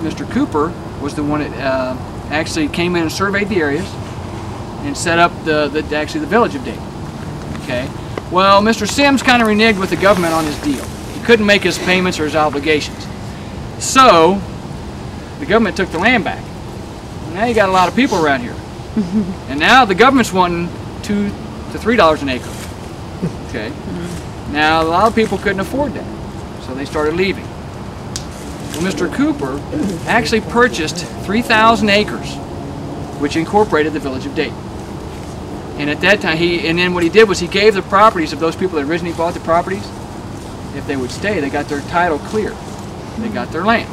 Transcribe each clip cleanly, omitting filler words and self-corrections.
Mr. Cooper was the one that actually came in and surveyed the areas and set up actually the village of Dayton. Okay. Well, Mr. Sims kind of reneged with the government on his deal. He couldn't make his payments or his obligations. So the government took the land back. Now you got a lot of people around here. And now the government's wanting $2 to $3 an acre. Okay. Now a lot of people couldn't afford that. So they started leaving. Well, Mr. Cooper actually purchased 3,000 acres, which incorporated the village of Dayton. And at that time, then what he did was he gave the properties of those people that originally bought the properties. If they would stay, they got their title clear. They got their land.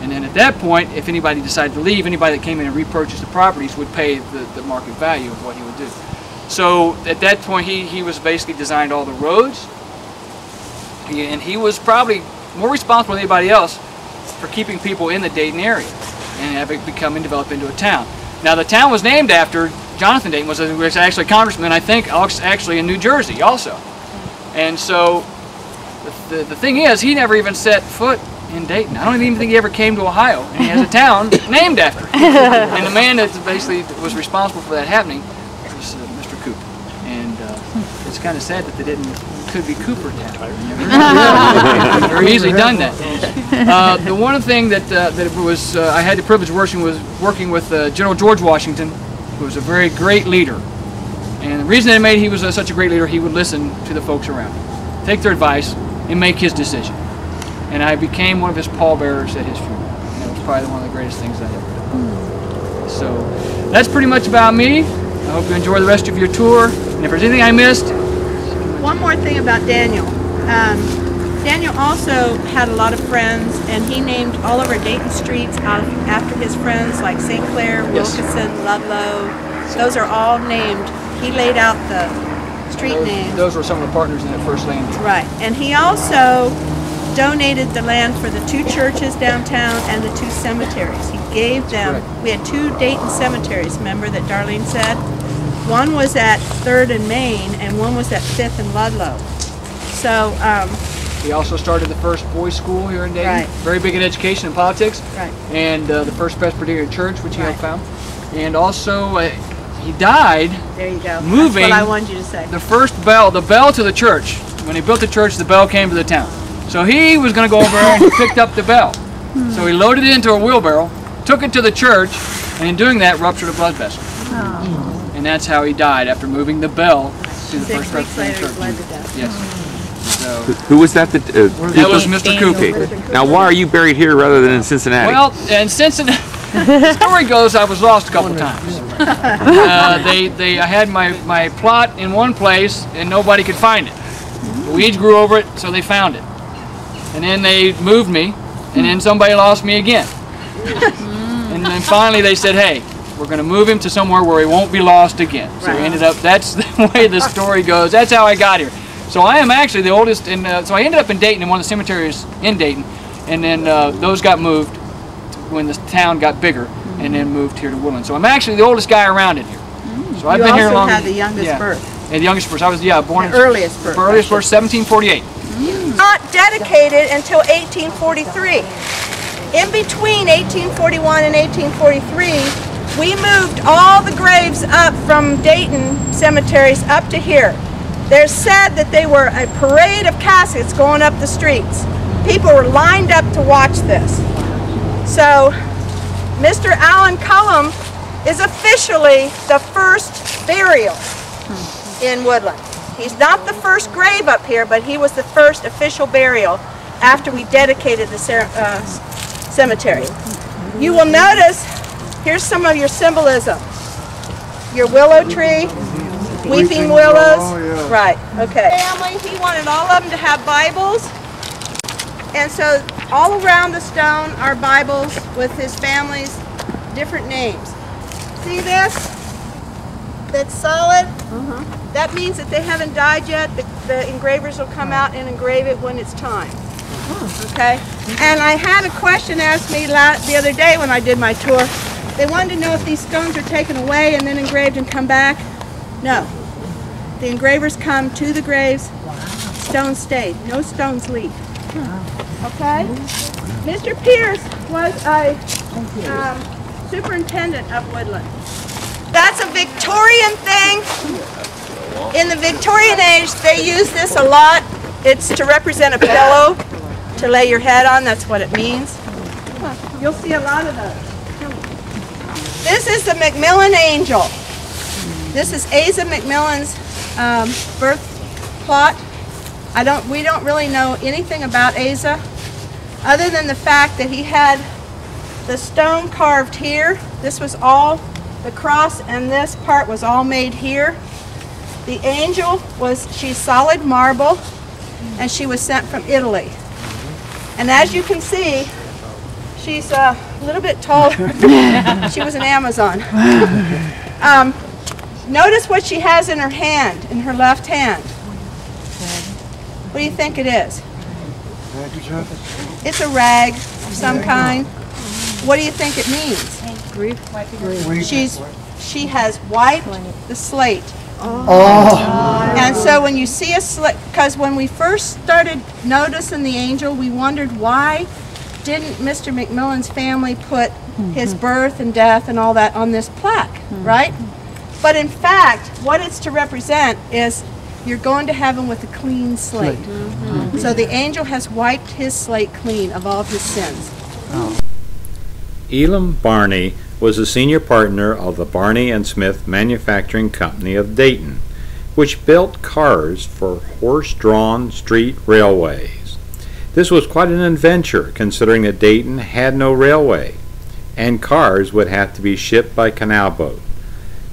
And then at that point, if anybody decided to leave, anybody that came in and repurchased the properties would pay the market value of what he would do. So at that point, he was basically designed all the roads. And he was probably more responsible than anybody else for keeping people in the Dayton area and have it become and develop into a town. Now the town was named after Jonathan Dayton, was actually a congressman, I think, actually in New Jersey also. And so the thing is, he never even set foot in Dayton. I don't even think he ever came to Ohio, and he has a town named after him. And the man that basically was responsible for that happening was Mr. Cooper. And it's kind of sad that they could be Cooper Town. Very easily done that. The one thing that was I had the privilege of working with General George Washington, who was a very great leader. And the reason that he was such a great leader, he would listen to the folks around him, take their advice, and make his decision. And I became one of his pallbearers at his funeral. And it was probably one of the greatest things I ever did. So that's pretty much about me. I hope you enjoy the rest of your tour. And if there's anything I missed. One more thing about Daniel. Daniel also had a lot of friends, and he named all of our Dayton streets after his friends, like St. Clair, Wilkinson, Ludlow. Those are all named. He laid out the street names. Those were some of the partners in that first land. Right. And he also donated the land for the 2 churches downtown and the 2 cemeteries. He gave them, we had 2 Dayton cemeteries, remember that Darlene said? One was at 3rd and Main, and one was at 5th and Ludlow. So, he also started the first boys' school here in Dayton. Right. Very big in education and politics. Right. And the first Presbyterian church, which he helped found. And also, he died. There you go. Moving. That's what I wanted you to say. The first bell, the bell to the church. When he built the church, the bell came to the town. So he was going to go over there and he picked up the bell. So he loaded it into a wheelbarrow, took it to the church, and in doing that, ruptured a blood vessel. Oh. And that's how he died, after moving the bell to the 6 first weeks Presbyterian later, church. he bled to death. Yes. So, who was that? That was Mr. Cooper. Okay. Now, why are you buried here rather than in Cincinnati? Well, in Cincinnati, the story goes I was lost a couple times. I had my plot in one place and nobody could find it. The weeds grew over it, so they found it. And then they moved me, and then somebody lost me again. And then finally they said, hey, we're going to move him to somewhere where he won't be lost again. So we ended up, that's the way the story goes. That's how I got here. So I am actually the oldest, so I ended up in Dayton, in one of the cemeteries in Dayton, and then those got moved when the town got bigger, and then moved here to Woodland. So I'm actually the oldest guy around in here. So I've been here long. You also had the youngest birth. And the youngest birth. I was born the earliest birth. Earliest birth, 1748. Not dedicated until 1843. In between 1841 and 1843, we moved all the graves up from Dayton cemeteries up to here. There's said that they were a parade of caskets going up the streets. People were lined up to watch this. So, Mr. Allen Cullum is officially the first burial in Woodland. He's not the first grave up here, but he was the first official burial after we dedicated the cemetery. You will notice, here's some of your symbolism. Your willow tree, weeping willows. Oh, yeah. Right, okay. Family, he wanted all of them to have Bibles. And so all around the stone are Bibles with his family's different names. See this? That's solid. That means that they haven't died yet. The engravers will come out and engrave it when it's time. Okay? And I had a question asked me the other day when I did my tour. They wanted to know if these stones are taken away and then engraved and come back. No. The engravers come to the graves. Stones stayed. No stones leave. Okay? Mr. Pierce was a superintendent of Woodland. That's a Victorian thing. In the Victorian age, they used this a lot. It's to represent a pillow to lay your head on. That's what it means. You'll see a lot of those. This is the Macmillan Angel. This is Asa Macmillan's birth plot. We don't really know anything about Asa, other than the fact that he had the stone carved here. This was all the cross, and this part was all made here. The angel she's solid marble, and she was sent from Italy. And as you can see, she's a little bit taller. She was an Amazon. Notice what she has in her hand, in her left hand. What do you think it is? It's a rag of some kind. What do you think it means? She has wiped the slate. And so when you see a slate, because when we first started noticing the angel, we wondered why didn't Mr. Macmillan's family put his birth and death and all that on this plaque, right? But in fact, what it's to represent is you're going to heaven with a clean slate. So the angel has wiped his slate clean of all of his sins. Elam Barney was a senior partner of the Barney and Smith Manufacturing Company of Dayton, which built cars for horse-drawn street railways. This was quite an adventure, considering that Dayton had no railway, and cars would have to be shipped by canal boat.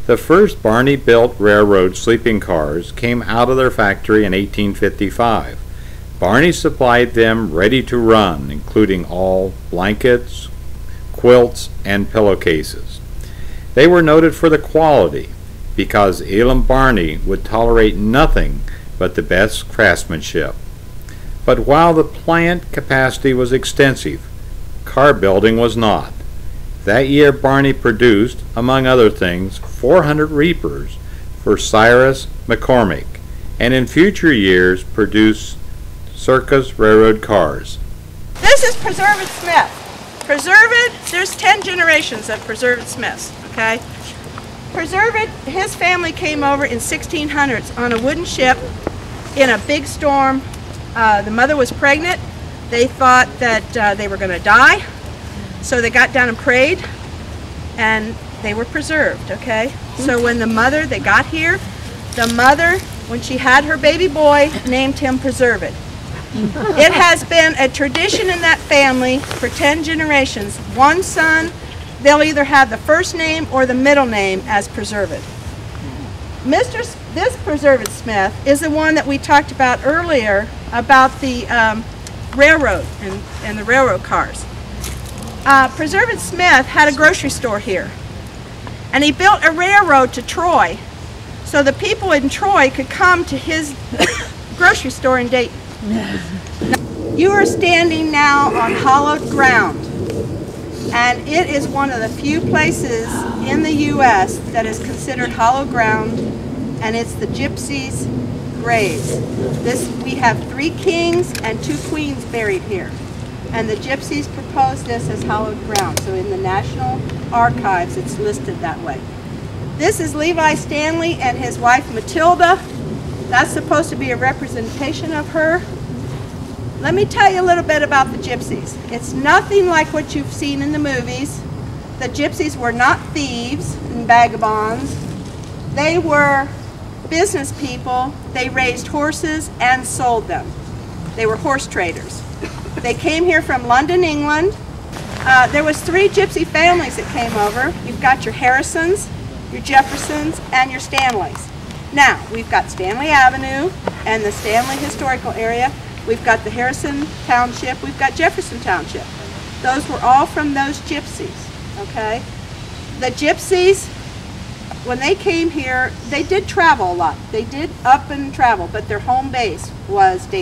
The first Barney-built railroad sleeping cars came out of their factory in 1855. Barney supplied them ready to run, including all blankets, quilts, and pillowcases. They were noted for the quality, because Elam Barney would tolerate nothing but the best craftsmanship. But while the plant capacity was extensive, car building was not. That year Barney produced, among other things, 400 reapers for Cyrus McCormick, and in future years produced Circus railroad cars. This is Preserved Smith. Preserved, there's 10 generations of Preserved Smiths, okay? Preserved, his family came over in 1600s on a wooden ship in a big storm. The mother was pregnant. They thought that they were going to die, so they got down and prayed, and they were preserved, okay? So when they got here, the mother, when she had her baby boy, named him Preserved. It has been a tradition in that family for 10 generations. One son, they'll either have the first name or the middle name as Preserved. This Preserved Smith is the one that we talked about earlier about the railroad and the railroad cars. Preserved Smith had a grocery store here, and he built a railroad to Troy so the people in Troy could come to his grocery store in Dayton. You are standing now on hallowed ground, and it is one of the few places in the U.S. that is considered hallowed ground, and it's the Gypsies' graves. We have 3 kings and 2 queens buried here, and the Gypsies proposed this as hallowed ground, so in the National Archives it's listed that way. This is Levi Stanley and his wife Matilda. That's supposed to be a representation of her. Let me tell you a little bit about the Gypsies. It's nothing like what you've seen in the movies. The Gypsies were not thieves and vagabonds. They were business people. They raised horses and sold them. They were horse traders. They came here from London, England. There was 3 Gypsy families that came over. You've got your Harrisons, your Jeffersons, and your Stanleys. Now, we've got Stanley Avenue and the Stanley Historical Area. We've got the Harrison Township. We've got Jefferson Township. Those were all from those Gypsies, okay? The Gypsies, when they came here, they did travel a lot. They did up and travel, but their home base was Dayton.